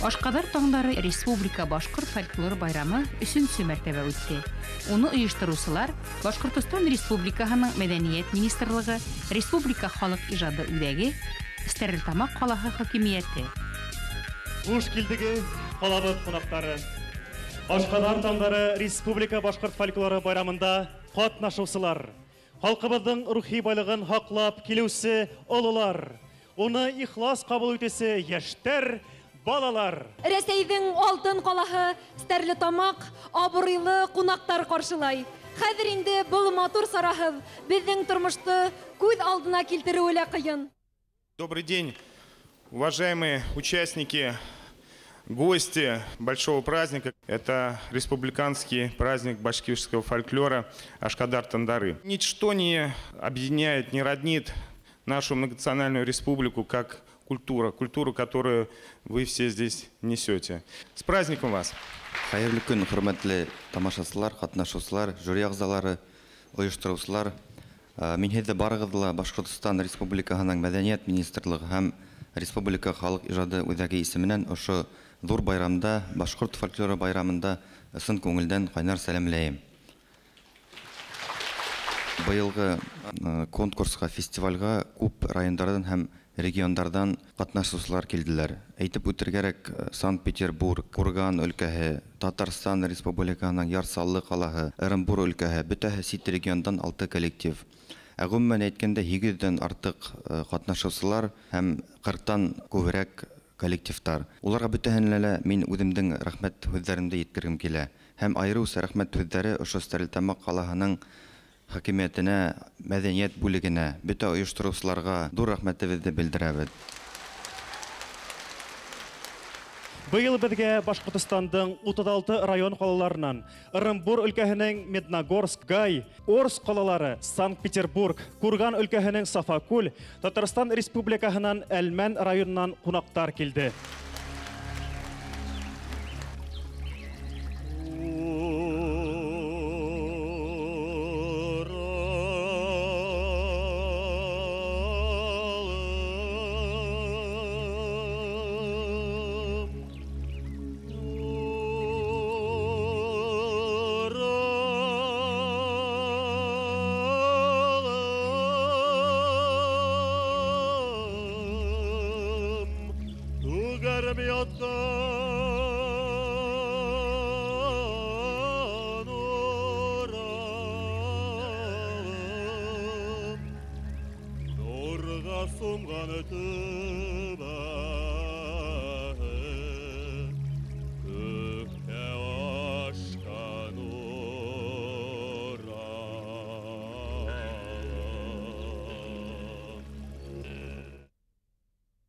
Ашкадар таңдары Республика Башкорт фольклор байрамы 3-нче мәртәбә үтте. Уны оештыручылар Башкортстан Республикаһының Мәдәният министрлыгы, Республика халык иҗады үзәге, Стәрлетамак каласы хакимияте. Хуш килдеге калабыз кунактары. Ашкадар таңдары Республика Башкорт фольклоры байрамында катнашучылар, халкыбызның рухи байлыгын хаклап килүсе олылар, уны ихлас кабул итүсе яшьтәр, балалар. Рәсәйнең алтын калаһы Стәрлетамак абруйлы кунактар каршылай. Хәзер инде бул матур сарахып безнең тормышты күз алдына килтерүе лә кыен. Добрый день, уважаемые участники, гости большого праздника. Это республиканский праздник башкирского фольклора Ашкадар Тандары. Ничто не объединяет, не роднит нашу многонациональную республику, как культуру, которую вы все здесь несете. С праздником вас! Хайырлы көн, хөрмәтле тамашачылар, катнашучылар, жюри әгъзалары, оештыручылар. Мин һеҙҙе барығыҙла Башҡортостан Республикаһының Мәҙәниәт министрлығы һәм Республика халык ижады үҙәге исеменән ошо ҙур байрамда, Башҡорт фольклоры байрамында ысын күңелдән ҡайнар сәләмләйем. Быйылғы конкурсқа, фестивальға күп райондардан һәм региондардан катнашучылар килделәр. Әйтеп үтергәрәк, Санкт-Петербург, Курган өлкәһе, Татарстан Республикаһының Ярсаллы ҡалаһы, Ырымбур өлкәһе, бөтәһе сит региондан 6 коллектив. Гомумән әйткәндә 700-дән артык катнашучылар һәм 40-тан күбрәк коллективтар. Уларга бөтәһенә лә мин үҙемдең рәхмәт һүҙҙәремде еткергем килә. Һәм айырыуса рәхмәт һүҙҙәре ошо Стәрлетамак ҡалаһының хакимиятенә, мәҙәниәт бүлегенә, бөтә оештырыусыларға ҙур рәхмәтебеҙҙе белдерәбеҙ. Быйыл беҙгә Башҡортостандың 36 район ҡалаларынан, Ырымбур өлкәһенең Медногорск, Гай, Орск ҡалалары, Санкт-Петербург, Курган өлкәһенең Сафакүл, Татарстан Республикаһынан Әлмән районынан ҡунаҡтар килде.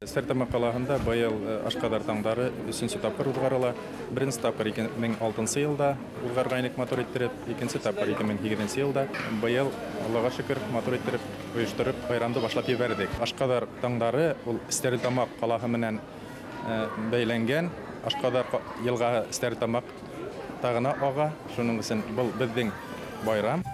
Стәрлетамак ҡалаһында быйыл Ашҡадар таңдары 3-нче тапҡыр уҙғарыла. Беренсе тапҡыр 2006 йылда уҙғарғайныҡ матур иттереп, икенсе тапҡыр 2008 йылда. Быйыл, Аллаға шөкөр, матур иттереп, ойоштороп, байрамды башлап ебәрҙек. Ашҡадар таңдары ул Стәрлетамак ҡалаһы менән бәйләнгән. Ашҡадар йылғаһы Стәрлетамак тағына ага. Шуның өсөн был беҙҙең байрам.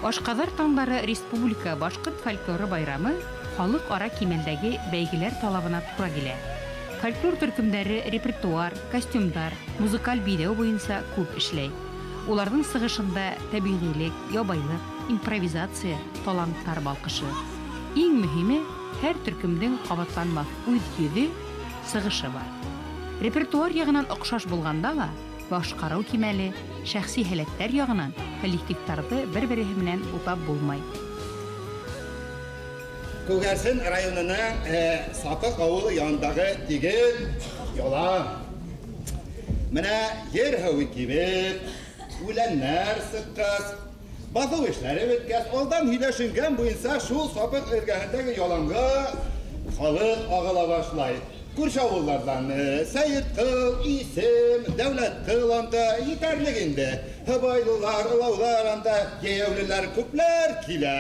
Ашказар таңдары Республика Башкорт фольклоры байрамы халык ара кимәлдәге бәйгеләр талабына туры килә. Фольклор төркемдәре репертуар, костюмдар, музыкаль бейдәү буенча күп эшләй. Уларның сыгышында табигыйлек, ябайлык, импровизация, таланттар балкышы. Иң мөһиме, һәр төркемдең кабатланмас үз йөзе, сыгышы бар. Репертуар ягынан охшаш булганда ла, башкару кимәле, шәхси һәләттәр ягынан коллективтарды бер-бере белән утап булмай. Күгәрсен районының Сапык авылы янындагы тигел яла. Менә ер һәви кибеп, үләннәр сыккас, баҫыу эшләре беткәс, алдан һөйләшенгән буенса шул Сапык эргәһендәге яланга халык агыла башлай. Күрше авыллардан Сәйетҡыл, Исем, Дәүләтҡыл анда етәрлек инде. Һыбайлылар, ылаулар анда, йәйәүлеләр күпләр килә.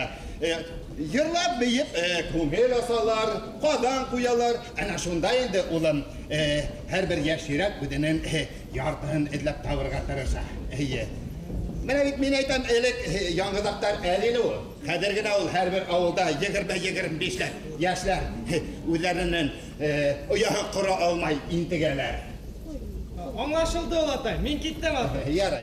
Йырлап бейеп, күңел асалар, ҡаҙан ҡуялар. Әнә шунда инде улым һәр бер йәш йөрәк үҙенең яртыһын эҙләп табырға тырыша. Менә бит мин әйтәм, элек яңғыҙаҡтар әле ул. Хәҙер генә ул һәр бер ауылда 20-25 йәшләр үҙҙәренең ояһын ҡора алмай интегәләр. Аңлашылды ул, атай. Мин киттем, атай. Ярай.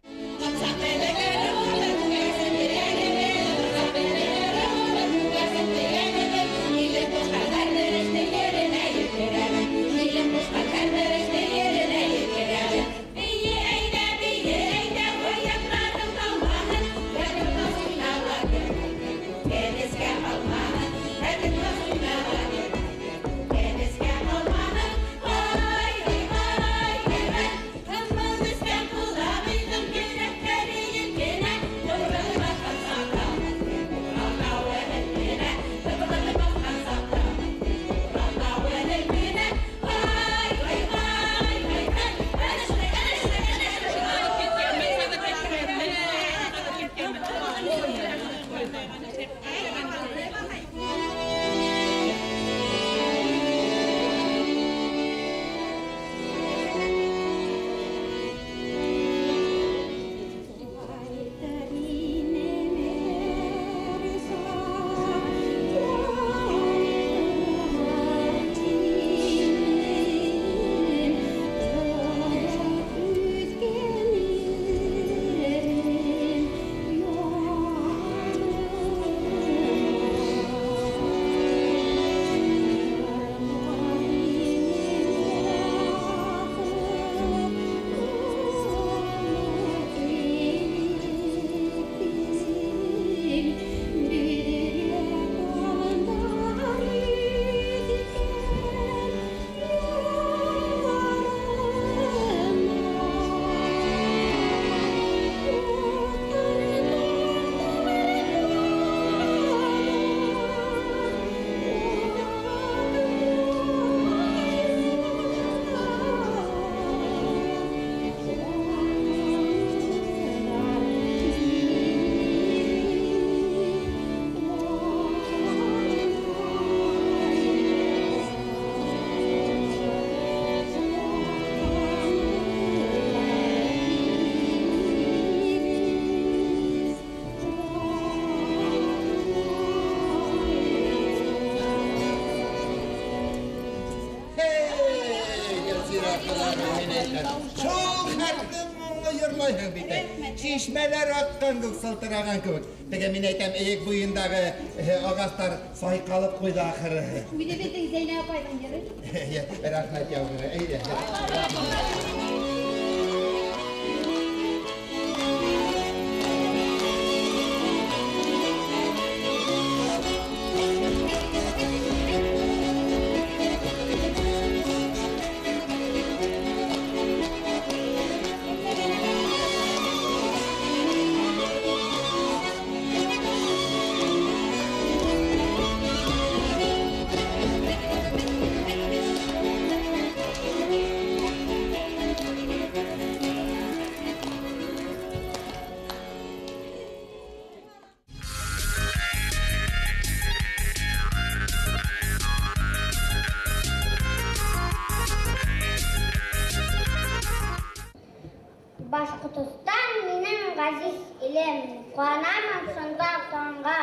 Çeşmeler akkan kılsıltırağın kıvık. Peki min eytem eyek boyundağı ağaçlar saykalıp koydu ahırı. Bir de betin Zeynep koydun yeri. Rahmet yavru. Башкортостан минең газиз илем, куанамын шунда булганга.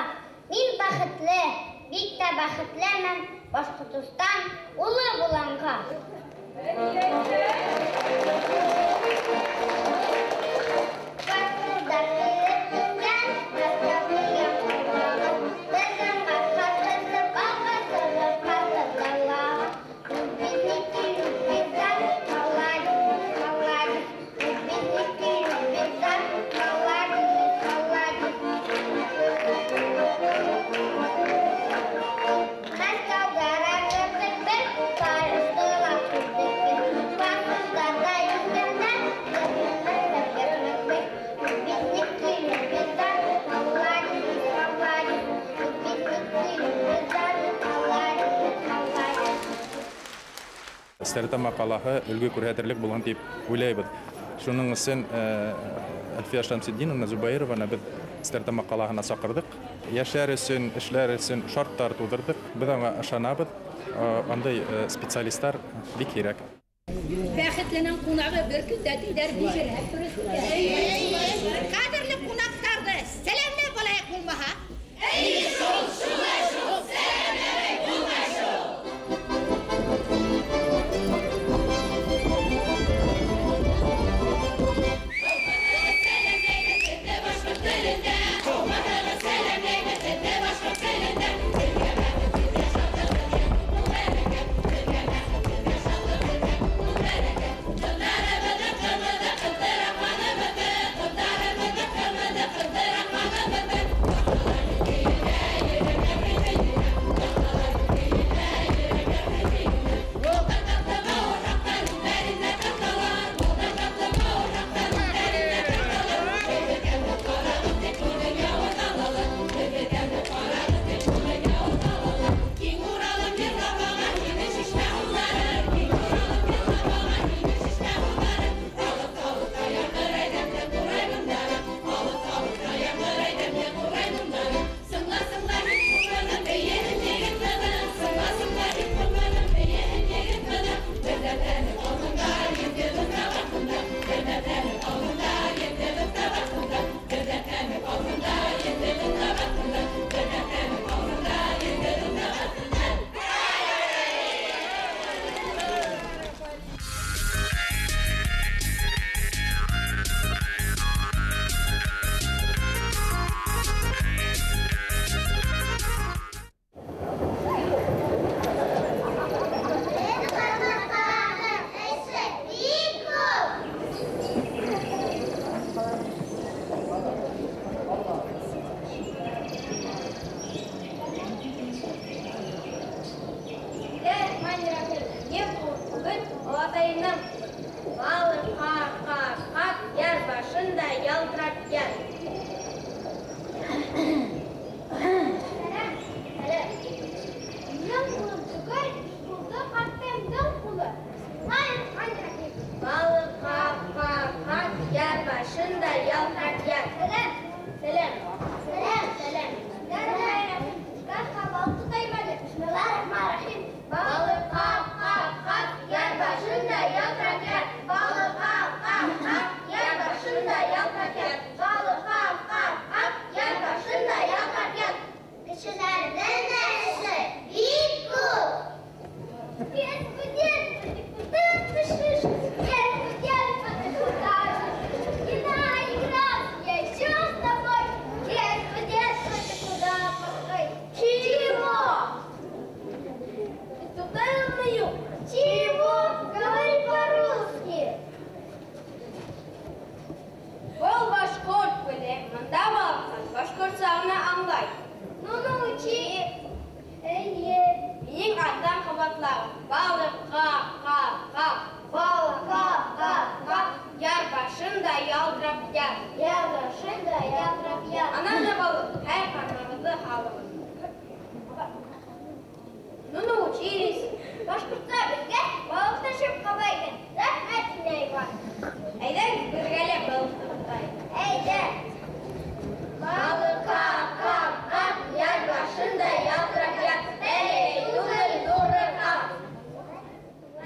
Мин бәхетле, бик тә бәхетлемен Башкортстан улы булганга. Стәрлетама қалаһы үлгі күрһәтерлек булган дип уйлайбыз. Шуның өчен Әлфия Шамсетдиновна Зубайрованы без Стәрлетама қалаһына сакырдык. Яшәр өчен, эшләр өчен шарттар тудырдык. Без аңа ышанабыз. Андай специалистлар бик кирәк. Бәхетленең кунагы бер көндә тидер бишерәп турысыга. Кадерле кунактарды сәламләп алайык булмаһа. Шул, сәламләп булмашы.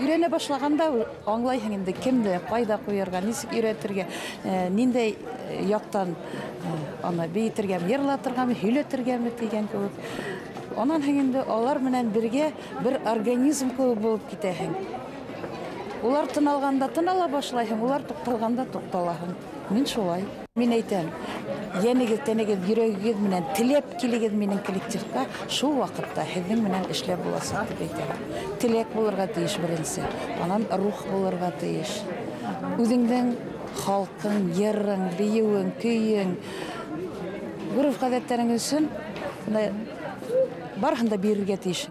Үйрене башлаганда аңлайһың инде кемде, кайда куярга, ничек өйрәтергә, ниндәй яктан аны бейтергәм, йырлатыргамы, һөйләтергәме дигән кебек. Анан инде алар менән бергә бер организм кебек булып китәһең. Улар тыналганда тынала башлайһың, улар тукталганда тукталаһың. Мин шулай. Мин әйтәм, янегез, тәнегез, йөрәгегез менән теләп килегез минең коллективка, шул вакытта һезнең менән эшләп буласак дип әйтәм. Теләк булырга тиеш беренче, анан рух булырга тиеш. Үзеңнең халкың, йырың, биюең, көйең, гореф-гадәтләрең өчен барыһын да бирергә тиеш.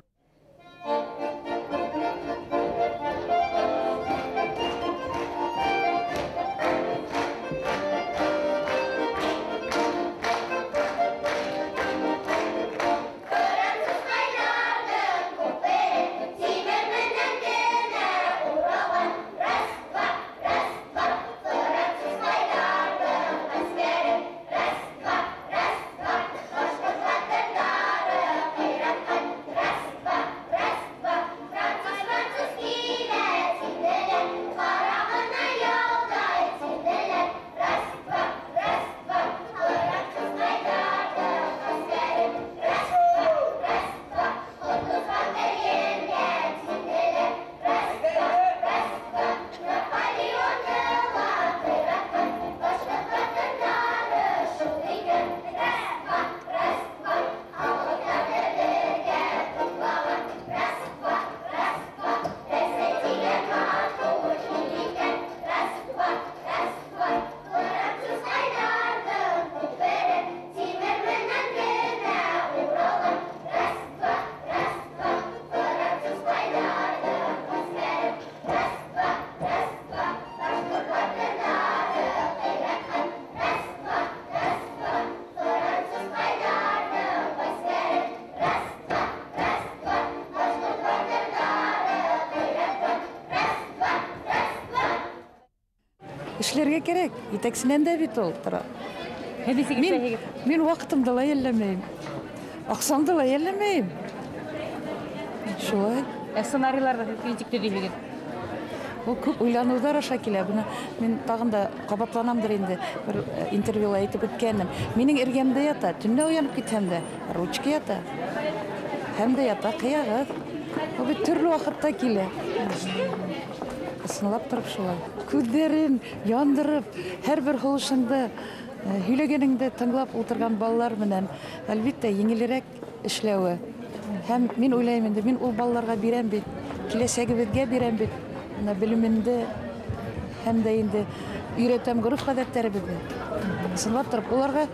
Эшләргә кирәк, итәксенән дә бит ул тора. Мин вакытымды ла йәлләмәйм. Аксамды ла йәлләмәйм. Шулай. Сценарийларда критик төдилеген. Ул күп уйланудар аша килә. Буны мин тагын да кабатланамдыр инде. Бер интервьюда әйтеп үткәнем. Минең эргәмдә ята, төнлә уянып китәм дә, ручка ята. Һәм дә ята кыягыз. Ул бит төрле вакытта килә. Ысынлап торып шулай. Күҙҙәрен яндырып, һәр бер һулышыңды, һөйләгәнеңде тыңлап ултырган балалар менән, әлбиттә, еңелерәк эшләүе. Һәм мин уйлайм инде, мин ул балаларга бирәм бит, киләсәгебеҙгә бирәм бит, белемемде, һәм дә инде өйрәтәм ғөрөф-ғәҙәттәребеҙҙе. Ысынлап торып, уларға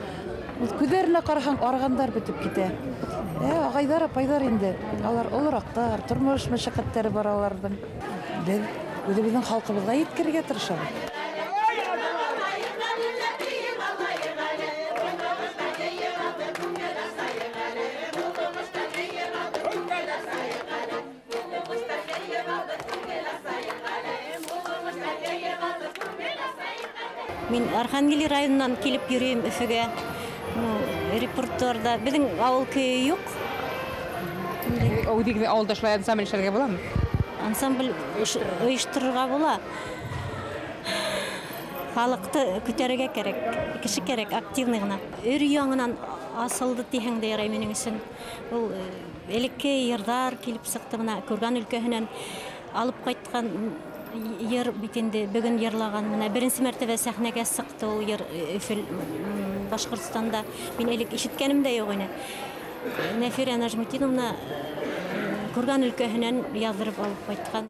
күҙҙәренә ҡараһаң, арығандар бөтөп китә. Ағайҙар, апайҙар инде, алар олораҡтар, тормош мәшәҡәттәре бар аларҙың. Беҙ үҙебеҙҙең халҡыбыҙға еткерергә тырышабыҙ. Мин Архангелия районынан килеп йөрөйм Өфөгә. Репортерда безнең авыл көйө юк. Ул дигән авылдашлар ансамбль эшләргә буламы? Ансамбль оештырырга була. Халыкты күтәрергә кирәк, кеше кирәк, активный гына. Өр яңынан асылды дигән дә ярый минең өчен. Ул элекке йырдар килеп сыкты менә Курган өлкәһеннән алып кайткан йыр бит инде бүген йырлаган менә беренче мәртәбә сәхнәгә сыкты ул йыр Башкортстанда. Мин элек ишеткәнем дә юк ине. Нәфирә Нәҗмутдиновна Курган өлкәһенән яздырып алып кайткан.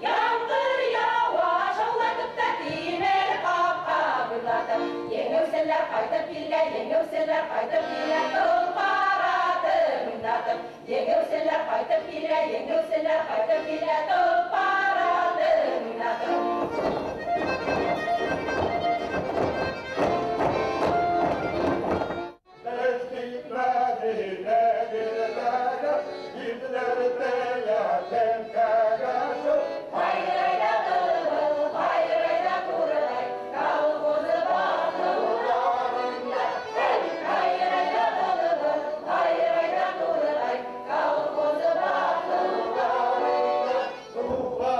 Яңгыр ява, шаулатып та тимер капка буйлатып, еңеүселәр кайтып килә, еңеүселәр кайтып килә, тулпараты уйнатып, еңеүселәр кайтып килә, еңеүселәр кайтып килә, тулпараты уйнатып. Thank you.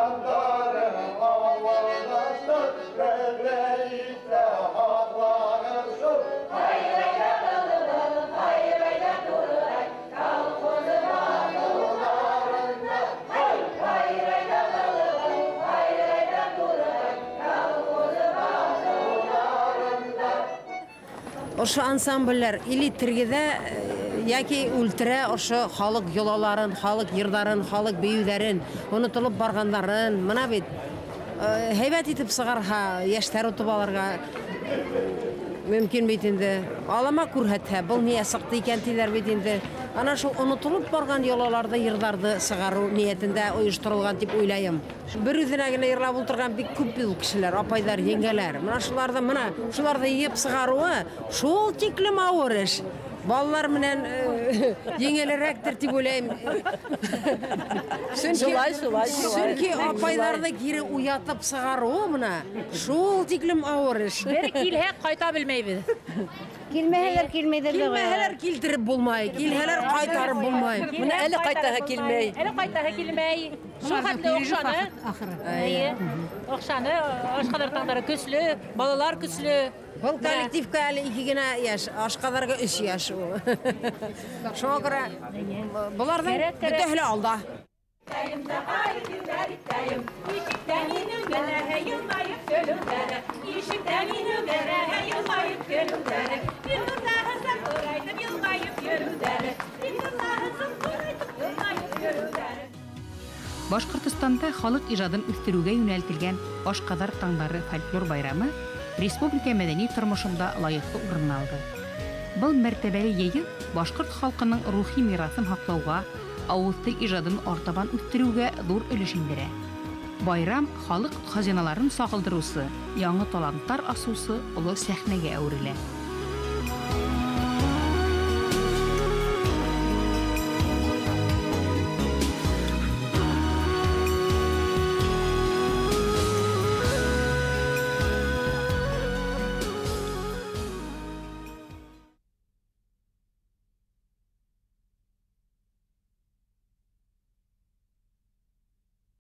Ошо ансамбльләр или тиргедә яки үлтерә ошо халык йолаларын, халык йырдарын, халык бейүләрен, онытылып баргандарын, мына бит һәйбәт итеп сыгарга, яшьтәр утып алырга мөмкин бит инде. Алама күрһәтһә, был нигә сыкты икән тиләр бит инде. Ана шул онытылып барган йолаларды, йырдарды сыгару ниятендә оештырылган дип уйлайым. Бер үзенә генә йырлап утырган бик күп бит кешеләр, апайлар, еңгәләр. Менә шуларда йып сыгаруы шул тиклем авыр эш. Балалар менән еңелерәктер дип уйлайм. Чөнки апайларны кире уятып сыгаруы менә шул тиклем авыр эш. Бер килһә кайта белмәйбез. Килмәһәләр килтереп булмай, килһәләр кайтарып булмай. Менә әле кайтаһы килмәй. Шул хәтле окшаны. Окшаны, ашкадар таңдары көчле, балалар көчле. Бұл коллективка әлі 2 генә яш, ашкадарга 3 яш. Шуңа күрә буларның бөтәһе алда. Башкортостанда халык ижадын үстерүгә юнәлтелгән Ашкадар таңдары фольклор байрамы республика мәдәни тормышында лайыклы урын алды. Был мәртәбәле йыйын башкорт халкының рухи мирасын һаклауга, авыз тел ижадын артабан үстерүгә зур өлеш индерә. Байрам халык хазиналарын сагылдырусы, яңа талантлар асусы олы сәхнәгә әверелә.